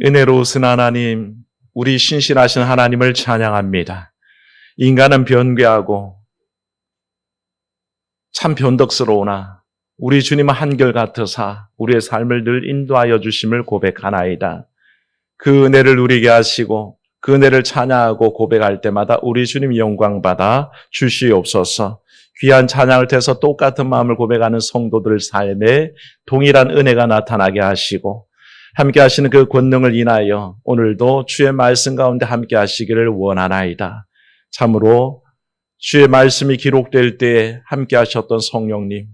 은혜로우신 하나님, 우리 신실하신 하나님을 찬양합니다. 인간은 변개하고 참 변덕스러우나 우리 주님은 한결같으사 우리의 삶을 늘 인도하여 주심을 고백하나이다. 그 은혜를 누리게 하시고 그 은혜를 찬양하고 고백할 때마다 우리 주님 영광받아 주시옵소서. 귀한 찬양을 통해서 똑같은 마음을 고백하는 성도들 삶에 동일한 은혜가 나타나게 하시고 함께 하시는 그 권능을 인하여 오늘도 주의 말씀 가운데 함께 하시기를 원하나이다. 참으로 주의 말씀이 기록될 때에 함께 하셨던 성령님,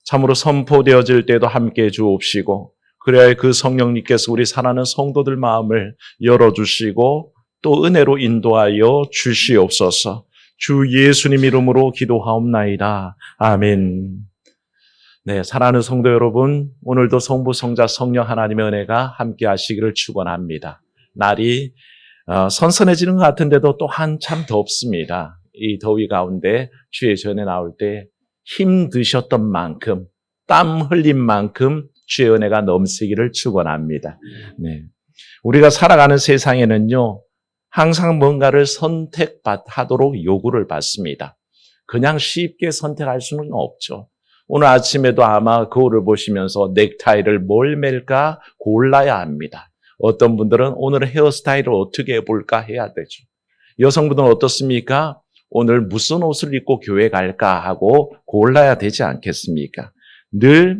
참으로 선포되어질 때도 함께 해 주옵시고 그래야 그 성령님께서 우리 사랑하는 성도들 마음을 열어주시고 또 은혜로 인도하여 주시옵소서. 주 예수님 이름으로 기도하옵나이다. 아멘. 네, 사랑하는 성도 여러분, 오늘도 성부, 성자, 성령 하나님의 은혜가 함께 하시기를 축원합니다. 날이 선선해지는 것 같은데도 또 한참 덥습니다. 이 더위 가운데 주의 전에 나올 때 힘드셨던 만큼, 땀 흘린 만큼 주의 은혜가 넘치기를 축원합니다. 네, 우리가 살아가는 세상에는요, 항상 뭔가를 선택하도록 요구를 받습니다. 그냥 쉽게 선택할 수는 없죠. 오늘 아침에도 아마 거울을 보시면서 넥타이를 뭘 맬까 골라야 합니다. 어떤 분들은 오늘 헤어스타일을 어떻게 해볼까 해야 되죠. 여성분들은 어떻습니까? 오늘 무슨 옷을 입고 교회 갈까 하고 골라야 되지 않겠습니까? 늘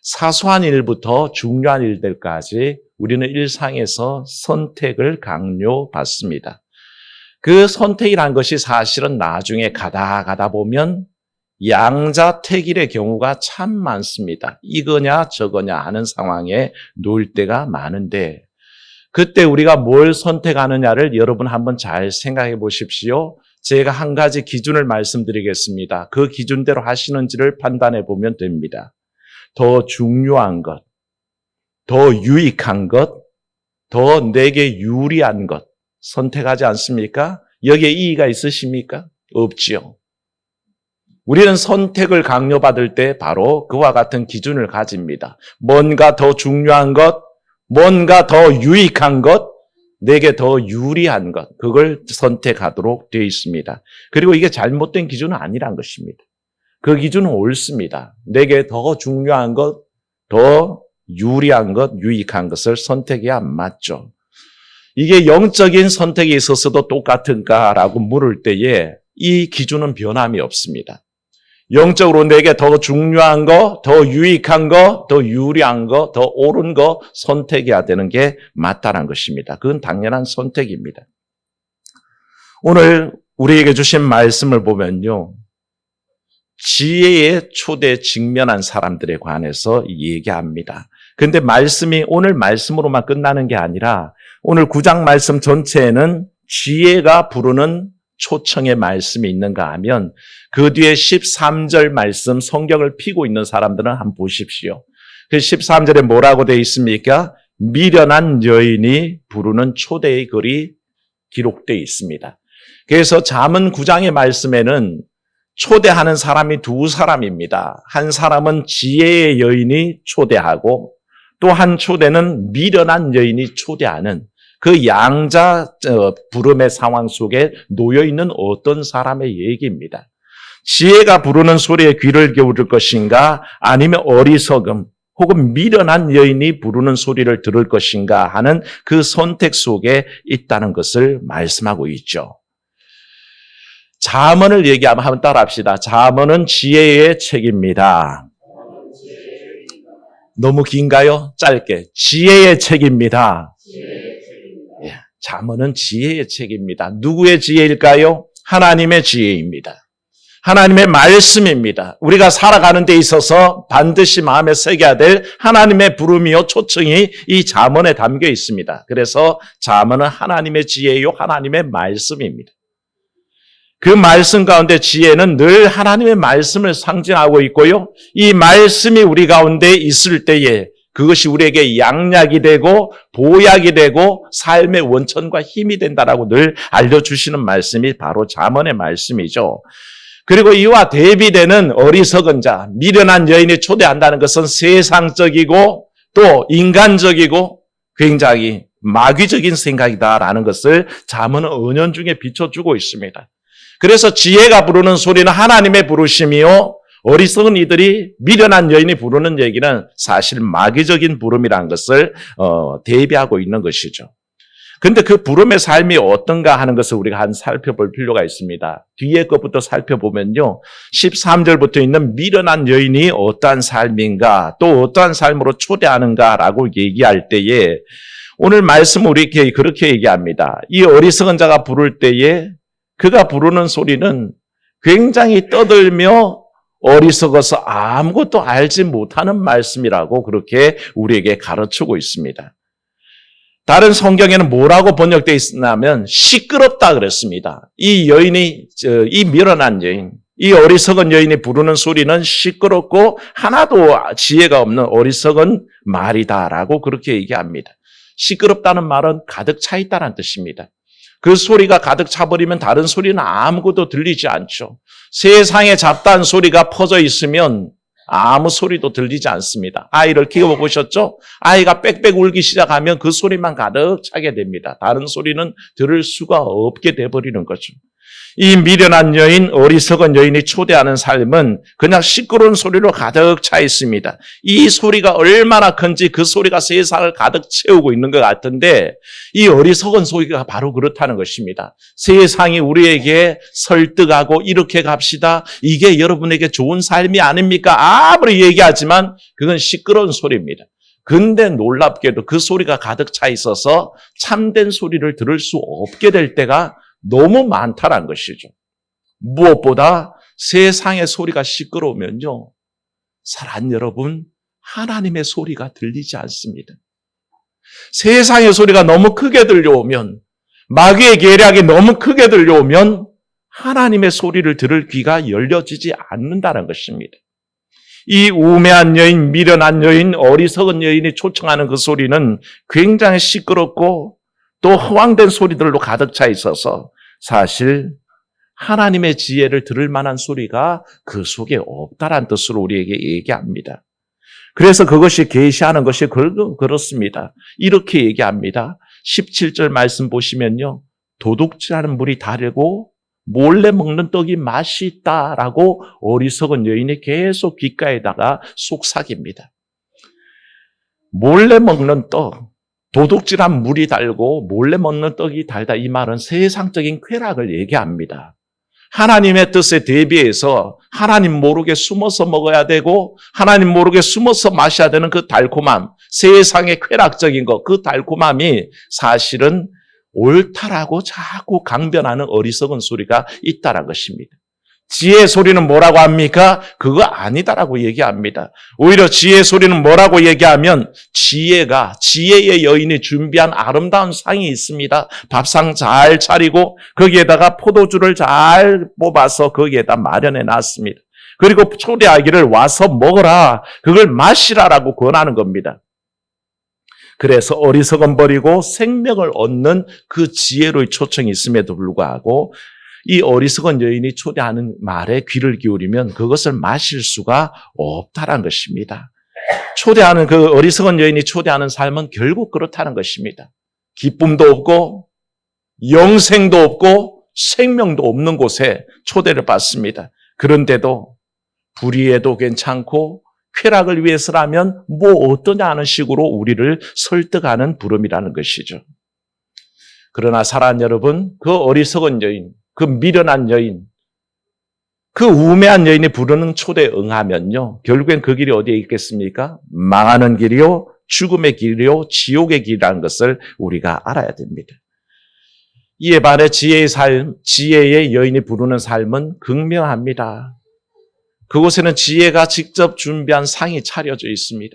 사소한 일부터 중요한 일들까지 우리는 일상에서 선택을 강요받습니다. 그 선택이란 것이 사실은 나중에 가다 보면 양자택일의 경우가 참 많습니다. 이거냐 저거냐 하는 상황에 놓일 때가 많은데 그때 우리가 뭘 선택하느냐를 여러분 한번 잘 생각해 보십시오. 제가 한 가지 기준을 말씀드리겠습니다. 그 기준대로 하시는지를 판단해 보면 됩니다. 더 중요한 것, 더 유익한 것, 더 내게 유리한 것 선택하지 않습니까? 여기에 이의가 있으십니까? 없지요. 우리는 선택을 강요받을 때 바로 그와 같은 기준을 가집니다. 뭔가 더 중요한 것, 뭔가 더 유익한 것, 내게 더 유리한 것, 그걸 선택하도록 되어 있습니다. 그리고 이게 잘못된 기준은 아니란 것입니다. 그 기준은 옳습니다. 내게 더 중요한 것, 더 유리한 것, 유익한 것을 선택해야 맞죠. 이게 영적인 선택에 있어서도 똑같은가라고 물을 때에 이 기준은 변함이 없습니다. 영적으로 내게 더 중요한 거, 더 유익한 거, 더 유리한 거, 더 옳은 거 선택해야 되는 게 맞다는 것입니다. 그건 당연한 선택입니다. 오늘 우리에게 주신 말씀을 보면요. 지혜의 초대에 직면한 사람들에 관해서 얘기합니다. 그런데 말씀이 오늘 말씀으로만 끝나는 게 아니라 오늘 9장 말씀 전체에는 지혜가 부르는 초청의 말씀이 있는가 하면 그 뒤에 13절 말씀 성경을 피고 있는 사람들은 한번 보십시오. 그 13절에 뭐라고 되어 있습니까? 미련한 여인이 부르는 초대의 글이 기록되어 있습니다. 그래서 잠언 9장의 말씀에는 초대하는 사람이 두 사람입니다. 한 사람은 지혜의 여인이 초대하고 또 한 초대는 미련한 여인이 초대하는 그 양자 부름의 상황 속에 놓여있는 어떤 사람의 얘기입니다. 지혜가 부르는 소리에 귀를 기울일 것인가 아니면 어리석음 혹은 미련한 여인이 부르는 소리를 들을 것인가 하는 그 선택 속에 있다는 것을 말씀하고 있죠. 잠언을 얘기하면 한번 따라합시다. 잠언은 지혜의 책입니다. 너무 긴가요? 짧게. 지혜의 책입니다. 예, 잠언은 지혜의 책입니다. 누구의 지혜일까요? 하나님의 지혜입니다. 하나님의 말씀입니다. 우리가 살아가는 데 있어서 반드시 마음에 새겨야 될 하나님의 부름이요 초청이 이 잠언에 담겨 있습니다. 그래서 잠언은 하나님의 지혜요 하나님의 말씀입니다. 그 말씀 가운데 지혜는 늘 하나님의 말씀을 상징하고 있고요. 이 말씀이 우리 가운데 있을 때에 그것이 우리에게 양약이 되고 보약이 되고 삶의 원천과 힘이 된다라고 늘 알려주시는 말씀이 바로 잠언의 말씀이죠. 그리고 이와 대비되는 어리석은 자, 미련한 여인이 초대한다는 것은 세상적이고 또 인간적이고 굉장히 마귀적인 생각이다라는 것을 잠언은 은연중에 비춰주고 있습니다. 그래서 지혜가 부르는 소리는 하나님의 부르심이요, 어리석은 이들이 미련한 여인이 부르는 얘기는 사실 마귀적인 부름이라는 것을 대비하고 있는 것이죠. 그런데 그 부름의 삶이 어떤가 하는 것을 우리가 한 살펴볼 필요가 있습니다. 뒤에 것부터 살펴보면요, 13절부터 있는 미련한 여인이 어떠한 삶인가, 또 어떠한 삶으로 초대하는가라고 얘기할 때에 오늘 말씀 우리 그렇게 얘기합니다. 이 어리석은 자가 부를 때에 그가 부르는 소리는 굉장히 떠들며 어리석어서 아무것도 알지 못하는 말씀이라고 그렇게 우리에게 가르치고 있습니다. 다른 성경에는 뭐라고 번역되어 있냐면 시끄럽다 그랬습니다. 이 여인이, 이 미련한 여인, 이 어리석은 여인이 부르는 소리는 시끄럽고 하나도 지혜가 없는 어리석은 말이다라고 그렇게 얘기합니다. 시끄럽다는 말은 가득 차 있다는 뜻입니다. 그 소리가 가득 차버리면 다른 소리는 아무것도 들리지 않죠. 세상에 잡다한 소리가 퍼져 있으면 아무 소리도 들리지 않습니다. 아이를 키워보셨죠? 아이가 빽빽 울기 시작하면 그 소리만 가득 차게 됩니다. 다른 소리는 들을 수가 없게 돼버리는 거죠. 이 미련한 여인, 어리석은 여인이 초대하는 삶은 그냥 시끄러운 소리로 가득 차 있습니다. 이 소리가 얼마나 큰지 그 소리가 세상을 가득 채우고 있는 것 같은데 이 어리석은 소리가 바로 그렇다는 것입니다. 세상이 우리에게 설득하고 이렇게 갑시다. 이게 여러분에게 좋은 삶이 아닙니까? 아무리 얘기하지만 그건 시끄러운 소리입니다. 근데 놀랍게도 그 소리가 가득 차 있어서 참된 소리를 들을 수 없게 될 때가 너무 많다는 것이죠. 무엇보다 세상의 소리가 시끄러우면요, 사랑 여러분, 하나님의 소리가 들리지 않습니다. 세상의 소리가 너무 크게 들려오면, 마귀의 계략이 너무 크게 들려오면 하나님의 소리를 들을 귀가 열려지지 않는다는 것입니다. 이 우매한 여인, 미련한 여인, 어리석은 여인이 초청하는 그 소리는 굉장히 시끄럽고 또 허황된 소리들로 가득 차 있어서 사실 하나님의 지혜를 들을 만한 소리가 그 속에 없다란 뜻으로 우리에게 얘기합니다. 그래서 그것이 계시하는 것이 그렇습니다. 이렇게 얘기합니다. 17절 말씀 보시면요, 도둑질하는 물이 다르고 몰래 먹는 떡이 맛이 있다라고 어리석은 여인이 계속 귓가에다가 속삭입니다. 몰래 먹는 떡, 도둑질한 물이 달고 몰래 먹는 떡이 달다, 이 말은 세상적인 쾌락을 얘기합니다. 하나님의 뜻에 대비해서 하나님 모르게 숨어서 먹어야 되고 하나님 모르게 숨어서 마셔야 되는 그 달콤함, 세상의 쾌락적인 것, 그 달콤함이 사실은 옳다라고 자꾸 강변하는 어리석은 소리가 있다는 것입니다. 지혜의 소리는 뭐라고 합니까? 그거 아니다라고 얘기합니다. 오히려 지혜의 소리는 뭐라고 얘기하면 지혜의 여인이 준비한 아름다운 상이 있습니다. 밥상 잘 차리고 거기에다가 포도주를 잘 뽑아서 거기에다 마련해 놨습니다. 그리고 초대하기를 와서 먹어라, 그걸 마시라라고 권하는 겁니다. 그래서 어리석음 버리고 생명을 얻는 그 지혜로의 초청이 있음에도 불구하고 이 어리석은 여인이 초대하는 말에 귀를 기울이면 그것을 마실 수가 없다는 것입니다. 초대하는 그 어리석은 여인이 초대하는 삶은 결국 그렇다는 것입니다. 기쁨도 없고 영생도 없고 생명도 없는 곳에 초대를 받습니다. 그런데도 불의해도 괜찮고 쾌락을 위해서라면 뭐 어떠냐 하는 식으로 우리를 설득하는 부름이라는 것이죠. 그러나 사랑하는 여러분, 그 어리석은 여인, 그 미련한 여인, 그 우매한 여인이 부르는 초대에 응하면요, 결국엔 그 길이 어디에 있겠습니까? 망하는 길이요, 죽음의 길이요, 지옥의 길이라는 것을 우리가 알아야 됩니다. 이에 반해 지혜의 삶, 지혜의 여인이 부르는 삶은 극명합니다. 그곳에는 지혜가 직접 준비한 상이 차려져 있습니다.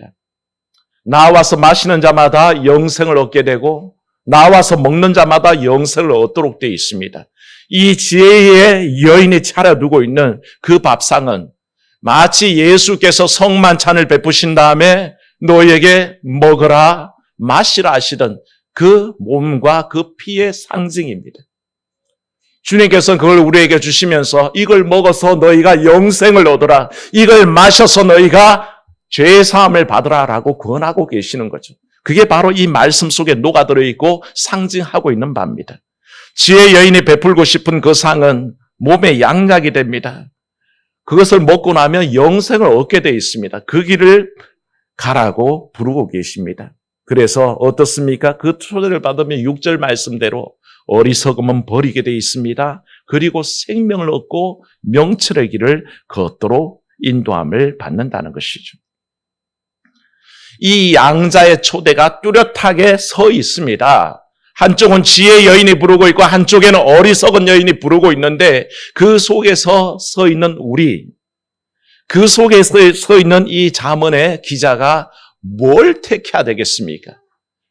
나와서 마시는 자마다 영생을 얻게 되고 나와서 먹는 자마다 영생을 얻도록 되어 있습니다. 이 지혜의 여인이 차려두고 있는 그 밥상은 마치 예수께서 성만찬을 베푸신 다음에 너에게 먹으라 마시라 하시던 그 몸과 그 피의 상징입니다. 주님께서는 그걸 우리에게 주시면서 이걸 먹어서 너희가 영생을 얻으라, 이걸 마셔서 너희가 죄사함을 받으라라고 권하고 계시는 거죠. 그게 바로 이 말씀 속에 녹아들어 있고 상징하고 있는 바입니다. 지혜 여인이 베풀고 싶은 그 상은 몸의 양약이 됩니다. 그것을 먹고 나면 영생을 얻게 되어 있습니다. 그 길을 가라고 부르고 계십니다. 그래서 어떻습니까? 그 초대를 받으면 6절 말씀대로 어리석음은 버리게 되어 있습니다. 그리고 생명을 얻고 명철의 길을 걷도록 인도함을 받는다는 것이죠. 이 양자의 초대가 뚜렷하게 서 있습니다. 한쪽은 지혜 여인이 부르고 있고 한쪽에는 어리석은 여인이 부르고 있는데 그 속에서 서 있는 우리, 그 속에 서 있는 이 잠언의 기자가 뭘 택해야 되겠습니까?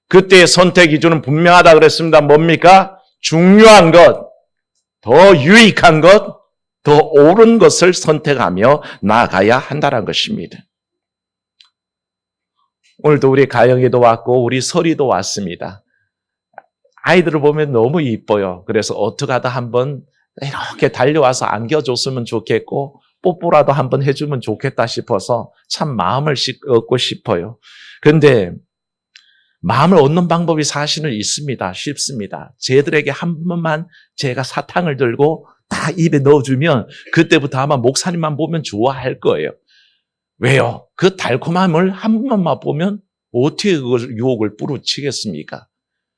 그때의 선택 기준은 분명하다 그랬습니다. 뭡니까? 중요한 것, 더 유익한 것, 더 옳은 것을 선택하며 나아가야 한다는 것입니다. 오늘도 우리 가영이도 왔고 우리 설이도 왔습니다. 아이들을 보면 너무 이뻐요. 그래서 어떻게 하다 한번 이렇게 달려와서 안겨줬으면 좋겠고 뽀뽀라도 한번 해주면 좋겠다 싶어서 참 마음을 얻고 싶어요. 그런데 마음을 얻는 방법이 사실은 있습니다. 쉽습니다. 쟤들에게 한 번만 제가 사탕을 들고 다 입에 넣어주면 그때부터 아마 목사님만 보면 좋아할 거예요. 왜요? 그 달콤함을 한 번만 맛보면 어떻게 그걸 유혹을 뿌리치겠습니까?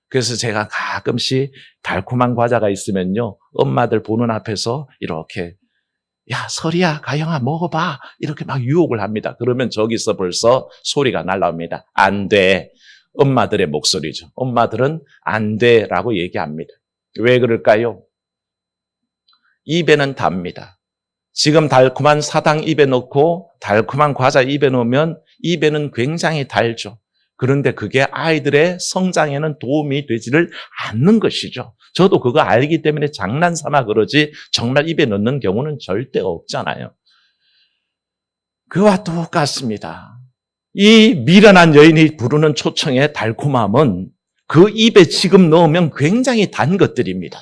그래서 제가 가끔씩 달콤한 과자가 있으면요, 엄마들 보는 앞에서 이렇게 야, 설이야, 가영아, 먹어봐. 이렇게 막 유혹을 합니다. 그러면 저기서 벌써 소리가 날라옵니다. 안 돼. 엄마들의 목소리죠. 엄마들은 안 돼라고 얘기합니다. 왜 그럴까요? 입에는 답니다. 지금 달콤한 사탕 입에 넣고 달콤한 과자 입에 넣으면 입에는 굉장히 달죠. 그런데 그게 아이들의 성장에는 도움이 되지를 않는 것이죠. 저도 그거 알기 때문에 장난삼아 그러지 정말 입에 넣는 경우는 절대 없잖아요. 그와 똑같습니다. 이 미련한 여인이 부르는 초청의 달콤함은 그 입에 지금 넣으면 굉장히 단 것들입니다.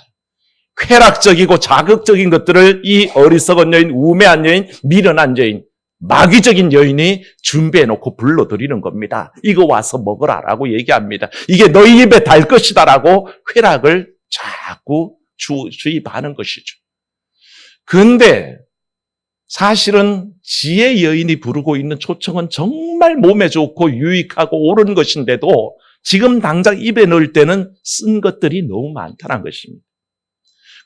쾌락적이고 자극적인 것들을 이 어리석은 여인, 우매한 여인, 미련한 여인, 마귀적인 여인이 준비해놓고 불러들이는 겁니다. 이거 와서 먹으라라고 얘기합니다. 이게 너희 입에 달 것이다라고 쾌락을 자꾸 주입하는 것이죠. 그런데 사실은 지혜 여인이 부르고 있는 초청은 정말 몸에 좋고 유익하고 옳은 것인데도 지금 당장 입에 넣을 때는 쓴 것들이 너무 많다는 것입니다.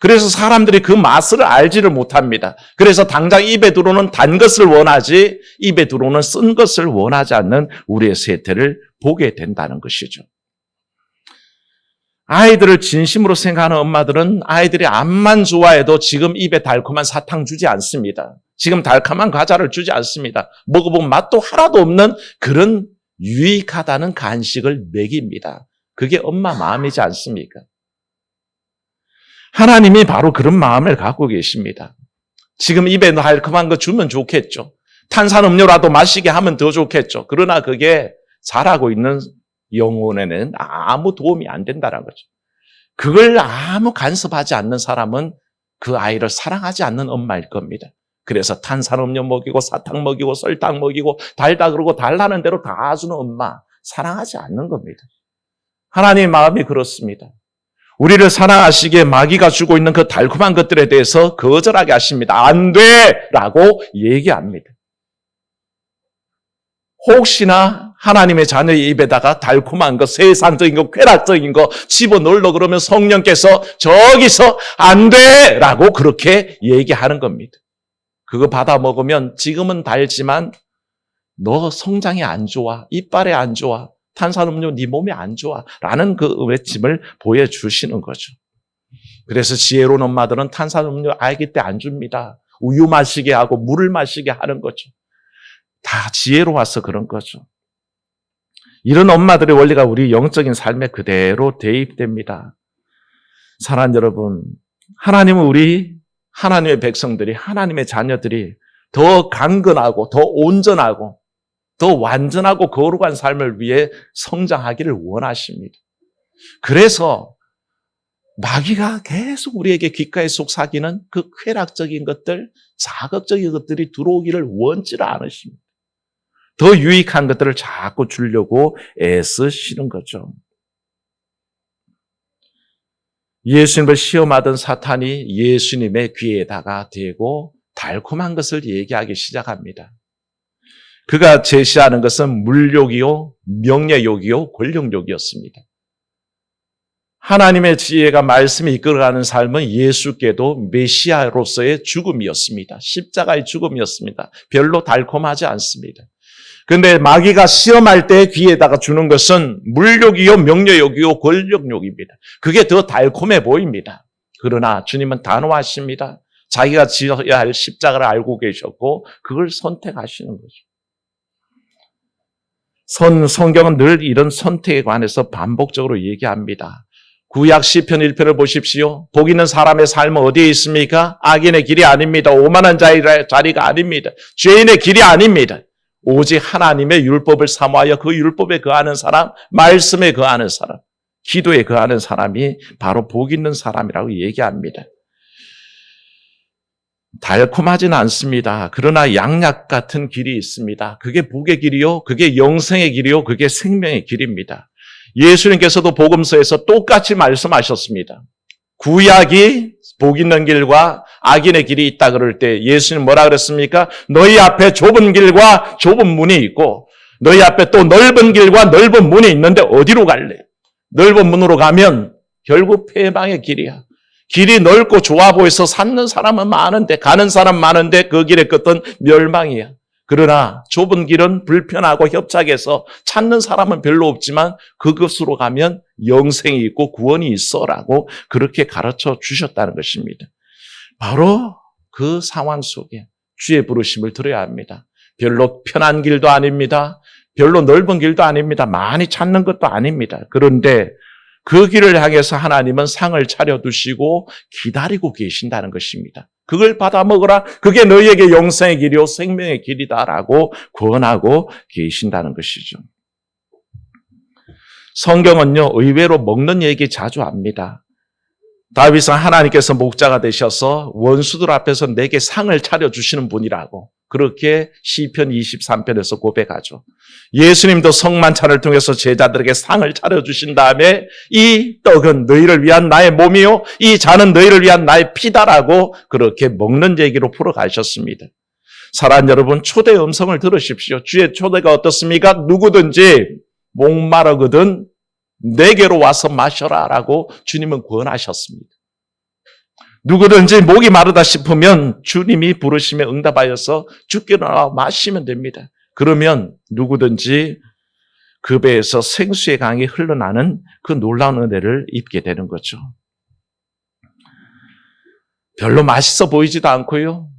그래서 사람들이 그 맛을 알지를 못합니다. 그래서 당장 입에 들어오는 단 것을 원하지 입에 들어오는 쓴 것을 원하지 않는 우리의 세태를 보게 된다는 것이죠. 아이들을 진심으로 생각하는 엄마들은 아이들이 암만 좋아해도 지금 입에 달콤한 사탕 주지 않습니다. 지금 달콤한 과자를 주지 않습니다. 먹어본 맛도 하나도 없는 그런 유익하다는 간식을 먹입니다. 그게 엄마 마음이지 않습니까? 하나님이 바로 그런 마음을 갖고 계십니다. 지금 입에 달콤한 거 주면 좋겠죠. 탄산음료라도 마시게 하면 더 좋겠죠. 그러나 그게 자라고 있는 영혼에는 아무 도움이 안 된다는 거죠. 그걸 아무 간섭하지 않는 사람은 그 아이를 사랑하지 않는 엄마일 겁니다. 그래서 탄산음료 먹이고 사탕 먹이고 설탕 먹이고 달다 그러고 달라는 대로 다 주는 엄마 사랑하지 않는 겁니다. 하나님의 마음이 그렇습니다. 우리를 사랑하시기에 마귀가 주고 있는 그 달콤한 것들에 대해서 거절하게 하십니다. 안 돼! 라고 얘기합니다. 혹시나 하나님의 자녀의 입에다가 달콤한 거, 세상적인 거, 쾌락적인 거 집어넣으려고 그러면 성령께서 저기서 안 돼! 라고 그렇게 얘기하는 겁니다. 그거 받아 먹으면 지금은 달지만 너 성장이 안 좋아, 이빨에 안 좋아, 탄산음료 네 몸에 안 좋아 라는 그 외침을 보여주시는 거죠. 그래서 지혜로운 엄마들은 탄산음료 아기 때 안 줍니다. 우유 마시게 하고 물을 마시게 하는 거죠. 다 지혜로워서 그런 거죠. 이런 엄마들의 원리가 우리 영적인 삶에 그대로 대입됩니다. 사랑하는 여러분, 하나님은 우리 하나님의 백성들이, 하나님의 자녀들이 더 강건하고 더 온전하고 더 완전하고 거룩한 삶을 위해 성장하기를 원하십니다. 그래서 마귀가 계속 우리에게 귓가에 속삭이는 그 쾌락적인 것들, 자극적인 것들이 들어오기를 원치를 않으십니다. 더 유익한 것들을 자꾸 주려고 애쓰시는 거죠. 예수님을 시험하던 사탄이 예수님의 귀에다가 대고 달콤한 것을 얘기하기 시작합니다. 그가 제시하는 것은 물욕이요, 명예욕이요, 권력욕이었습니다. 하나님의 지혜가 말씀이 이끌어가는 삶은 예수께도 메시아로서의 죽음이었습니다. 십자가의 죽음이었습니다. 별로 달콤하지 않습니다. 그런데 마귀가 시험할 때 귀에다가 주는 것은 물욕이요, 명예욕이요, 권력욕입니다. 그게 더 달콤해 보입니다. 그러나 주님은 단호하십니다. 자기가 지어야 할 십자가를 알고 계셨고 그걸 선택하시는 거죠. 성경은 늘 이런 선택에 관해서 반복적으로 얘기합니다. 구약 시편 1편을 보십시오. 복 있는 사람의 삶은 어디에 있습니까? 악인의 길이 아닙니다. 오만한 자리가 아닙니다. 죄인의 길이 아닙니다. 오직 하나님의 율법을 사모하여 그 율법에 거하는 사람, 말씀에 거하는 사람, 기도에 거하는 사람이 바로 복 있는 사람이라고 얘기합니다. 달콤하지는 않습니다. 그러나 양약 같은 길이 있습니다. 그게 복의 길이요, 그게 영생의 길이요, 그게 생명의 길입니다. 예수님께서도 복음서에서 똑같이 말씀하셨습니다. 구약이 복 있는 길과 악인의 길이 있다 그럴 때 예수님 뭐라 그랬습니까? 너희 앞에 좁은 길과 좁은 문이 있고 너희 앞에 또 넓은 길과 넓은 문이 있는데 어디로 갈래? 넓은 문으로 가면 결국 패망의 길이야. 길이 넓고 좋아 보여서 찾는 사람은 많은데, 가는 사람 많은데 그 길의 끝은 멸망이야. 그러나 좁은 길은 불편하고 협착해서 찾는 사람은 별로 없지만 그것으로 가면 영생이 있고 구원이 있어라고 그렇게 가르쳐 주셨다는 것입니다. 바로 그 상황 속에 주의 부르심을 들어야 합니다. 별로 편한 길도 아닙니다. 별로 넓은 길도 아닙니다. 많이 찾는 것도 아닙니다. 그런데 그 길을 향해서 하나님은 상을 차려두시고 기다리고 계신다는 것입니다. 그걸 받아 먹어라. 그게 너희에게 영생의 길이요 생명의 길이다라고 권하고 계신다는 것이죠. 성경은요 의외로 먹는 얘기 자주 합니다. 다윗은 하나님께서 목자가 되셔서 원수들 앞에서 내게 상을 차려주시는 분이라고 그렇게 시편 23편에서 고백하죠. 예수님도 성만찬을 통해서 제자들에게 상을 차려주신 다음에 이 떡은 너희를 위한 나의 몸이요 이 잔은 너희를 위한 나의 피다라고 그렇게 먹는 얘기로 풀어가셨습니다. 사랑하는 여러분, 초대 음성을 들으십시오. 주의 초대가 어떻습니까? 누구든지 목마르거든 내게로 와서 마셔라라고 주님은 권하셨습니다. 누구든지 목이 마르다 싶으면 주님이 부르심에 응답하여서 주께 나와 마시면 됩니다. 그러면 누구든지 그 배에서 생수의 강이 흘러나는 그 놀라운 은혜를 입게 되는 거죠. 별로 맛있어 보이지도 않고요.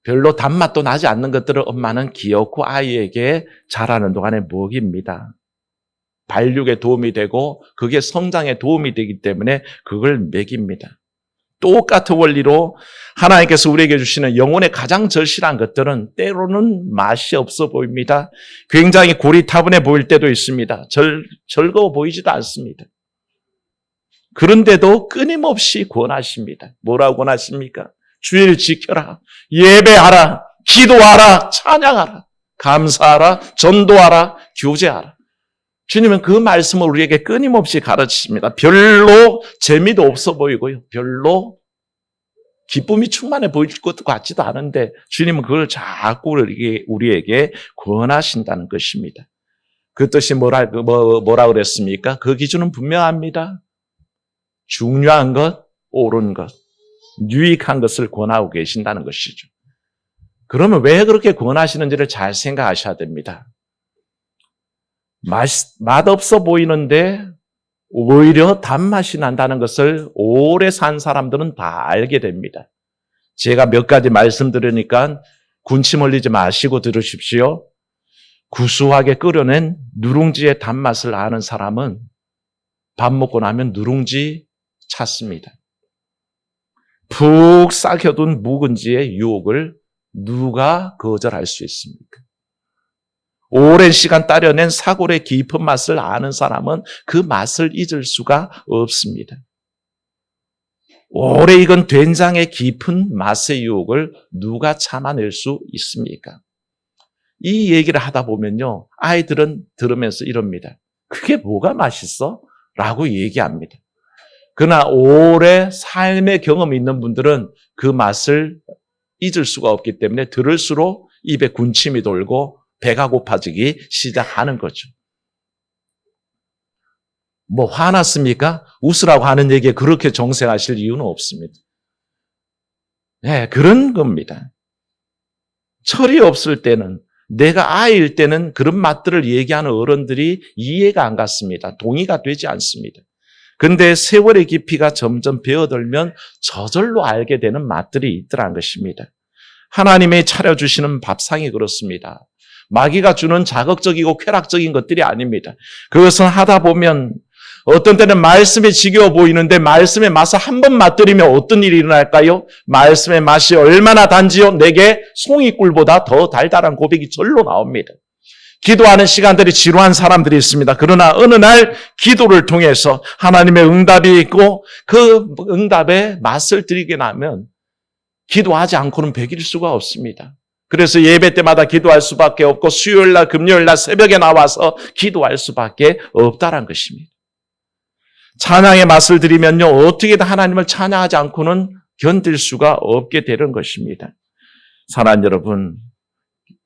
별로 단맛도 나지 않는 것들을 엄마는 귀엽고 아이에게 자라는 동안에 먹입니다. 발육에 도움이 되고 그게 성장에 도움이 되기 때문에 그걸 먹입니다. 똑같은 원리로 하나님께서 우리에게 주시는 영혼의 가장 절실한 것들은 때로는 맛이 없어 보입니다. 굉장히 고리타분해 보일 때도 있습니다. 즐거워 보이지도 않습니다. 그런데도 끊임없이 권하십니다. 뭐라고 권하십니까? 주의를 지켜라, 예배하라, 기도하라, 찬양하라, 감사하라, 전도하라, 교제하라. 주님은 그 말씀을 우리에게 끊임없이 가르치십니다. 별로 재미도 없어 보이고요. 별로 기쁨이 충만해 보일 것 같지도 않은데 주님은 그걸 자꾸 우리에게 권하신다는 것입니다. 그 뜻이 뭐라 그랬습니까? 그 기준은 분명합니다. 중요한 것, 옳은 것, 유익한 것을 권하고 계신다는 것이죠. 그러면 왜 그렇게 권하시는지를 잘 생각하셔야 됩니다. 맛없어 보이는데 오히려 단맛이 난다는 것을 오래 산 사람들은 다 알게 됩니다. 제가 몇 가지 말씀드리니까 군침 흘리지 마시고 들으십시오. 구수하게 끓여낸 누룽지의 단맛을 아는 사람은 밥 먹고 나면 누룽지 찾습니다. 푹 삭혀둔 묵은지의 유혹을 누가 거절할 수 있습니까? 오랜 시간 따려낸 사골의 깊은 맛을 아는 사람은 그 맛을 잊을 수가 없습니다. 오래 익은 된장의 깊은 맛의 유혹을 누가 참아낼 수 있습니까? 이 얘기를 하다 보면요, 아이들은 들으면서 이럽니다. 그게 뭐가 맛있어? 라고 얘기합니다. 그러나 오래 삶의 경험이 있는 분들은 그 맛을 잊을 수가 없기 때문에 들을수록 입에 군침이 돌고 배가 고파지기 시작하는 거죠. 뭐 화났습니까? 웃으라고 하는 얘기에 그렇게 정색하실 이유는 없습니다. 네, 그런 겁니다. 철이 없을 때는, 내가 아이일 때는 그런 맛들을 얘기하는 어른들이 이해가 안 갔습니다. 동의가 되지 않습니다. 근데 세월의 깊이가 점점 배어들면 저절로 알게 되는 맛들이 있더란 것입니다. 하나님이 차려주시는 밥상이 그렇습니다. 마귀가 주는 자극적이고 쾌락적인 것들이 아닙니다. 그것은 하다 보면 어떤 때는 말씀이 지겨워 보이는데 말씀의 맛을 한 번 맛들이면 어떤 일이 일어날까요? 말씀의 맛이 얼마나 단지요? 내게 송이꿀보다 더 달달한 고백이 절로 나옵니다. 기도하는 시간들이 지루한 사람들이 있습니다. 그러나 어느 날 기도를 통해서 하나님의 응답이 있고 그 응답의 맛을 들이게 나면 기도하지 않고는 배길 수가 없습니다. 그래서 예배 때마다 기도할 수밖에 없고 수요일날 금요일날 새벽에 나와서 기도할 수밖에 없다는 것입니다. 찬양의 맛을 들이면요, 어떻게든 하나님을 찬양하지 않고는 견딜 수가 없게 되는 것입니다. 사랑하는 여러분,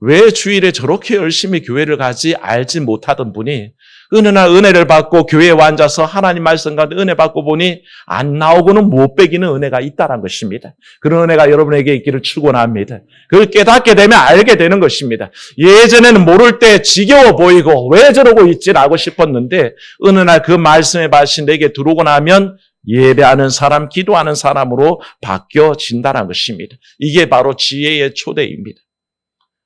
왜 주일에 저렇게 열심히 교회를 가지 알지 못하던 분이 어느 날 은혜를 받고 교회에 앉아서 하나님 말씀 가운데 은혜 받고 보니 안 나오고는 못 빼기는 은혜가 있다는 것입니다. 그런 은혜가 여러분에게 있기를 축원합니다. 그걸 깨닫게 되면 알게 되는 것입니다. 예전에는 모를 때 지겨워 보이고 왜 저러고 있지라고 싶었는데 어느 날 그 말씀의 맛이 내게 들어오고 나면 예배하는 사람, 기도하는 사람으로 바뀌어진다는 것입니다. 이게 바로 지혜의 초대입니다.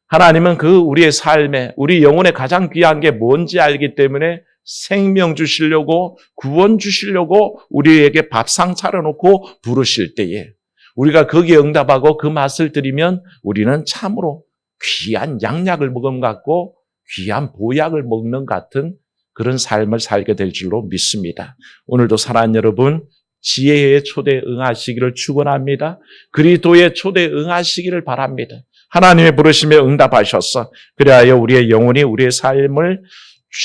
하나님은 그 우리의 삶에, 우리 영혼에 가장 귀한 게 뭔지 알기 때문에 생명 주시려고, 구원 주시려고 우리에게 밥상 차려놓고 부르실 때에 우리가 거기에 응답하고 그 맛을 들이면 우리는 참으로 귀한 양약을 먹은 것 같고 귀한 보약을 먹는 것 같은 그런 삶을 살게 될 줄로 믿습니다. 오늘도 사랑하는 여러분, 지혜의 초대에 응하시기를 축원합니다. 그리스도의 초대에 응하시기를 바랍니다. 하나님의 부르심에 응답하셔서 그리하여 우리의 영혼이 우리의 삶을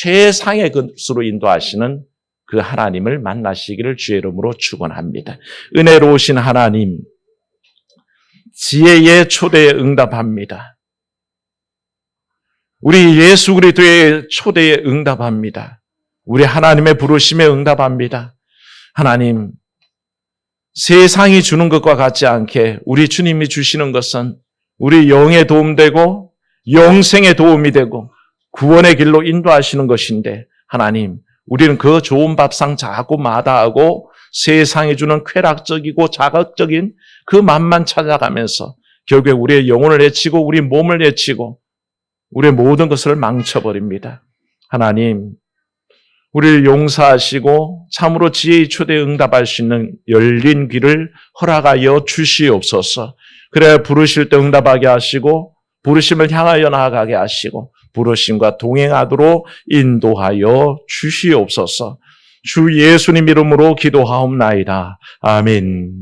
최상의 것으로 인도하시는 그 하나님을 만나시기를 주의 이름으로 축원합니다. 은혜로우신 하나님, 지혜의 초대에 응답합니다. 우리 예수 그리스도의 초대에 응답합니다. 우리 하나님의 부르심에 응답합니다. 하나님, 세상이 주는 것과 같지 않게 우리 주님이 주시는 것은 우리 영에 도움되고 영생에 도움이 되고 구원의 길로 인도하시는 것인데 하나님, 우리는 그 좋은 밥상 자꾸 마다하고 세상이 주는 쾌락적이고 자극적인 그 맛만 찾아가면서 결국에 우리의 영혼을 해치고 우리 몸을 해치고 우리의 모든 것을 망쳐버립니다. 하나님, 우리를 용서하시고 참으로 지혜의 초대에 응답할 수 있는 열린 귀를 허락하여 주시옵소서. 그래 부르실 때 응답하게 하시고 부르심을 향하여 나아가게 하시고 부르심과 동행하도록 인도하여 주시옵소서. 주 예수님 이름으로 기도하옵나이다. 아멘.